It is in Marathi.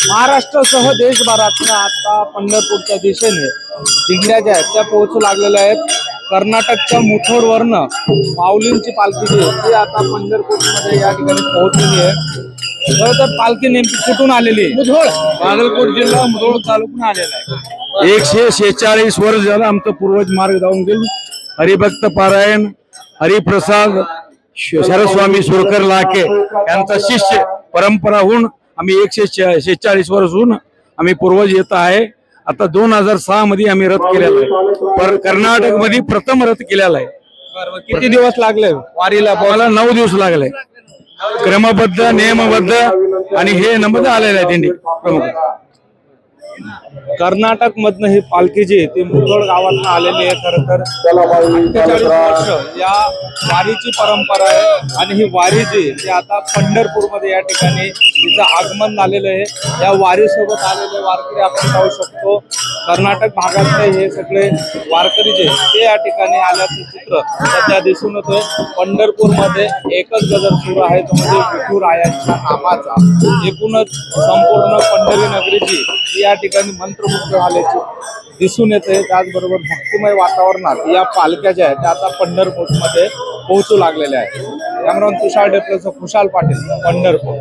महाराष्ट्रासह देशभरातून आता पंढरपूरच्या दिशेने दिंड्या ज्या आहेत त्या पोहोचू लागलेल्या आहेत. कर्नाटकच्या मुथोडवरनं माऊलींची पालखी जी आहे ती आता पंढरपूरमध्ये या ठिकाणी पोहोचलेली आहे. खरं तर पालखी नेमकी कुठून आलेली आहे? मुधोळ, बागलकोट जिल्हा मुधोळ तालुक्यातून आलेला आहे. 146 वर्ष झालं आमचं पूर्वज मार्ग जाऊन गेलो. हरिभक्त पारायण, हरिप्रसाद, शरस्वामी सुरकर लाके यांचा शिष्य परंपरा होऊन आम्ही 146 वर्ष होऊन आम्ही पूर्वज येत आहे. आता 2006 मध्ये आम्ही रथ केलेला आहे. कर्नाटक मध्ये प्रथम रथ केलेला आहे. किती दिवस लागले वारीला? मला 9 दिवस लागले. क्रमबद्ध, नियमबद्ध आणि हे नमद आलेलं आहे दिंडी प्रमुख. कर्नाटक मधनं ही पालखी जी आहे ती मुधोळ गावातून आलेली आहे. खरं तर 48 वर्ष या वारीची परंपरा आहे आणि ही वारी जी आहे ती आता पंढरपूरमध्ये या ठिकाणी तिचं आगमन झालेलं आहे. या वारीसोबत आलेले वारकरी आपण पाहू शकतो. कर्नाटक भागातले हे सगळे वारकरी जे ते या ठिकाणी आल्याचं चित्र सध्या दिसून येतोय. पंढरपूरमध्ये एकच गजर सुरू आहे तो म्हणजे विठुरायांच्या नामाचा. एकूणच संपूर्ण पंढरी नगरी जी या ठिकाणी मंत्रमुग्ध झाल्याची दिसून येते. त्याचबरोबर भक्तिमय वातावरणात या पालख्या ज्या आहेत त्या आता पंढरपूरमध्ये पोहोचू लागलेल्या आहेत. कॅमेरामन तुषार डेपलेचं खुशाल पाटील, पंढरपूर.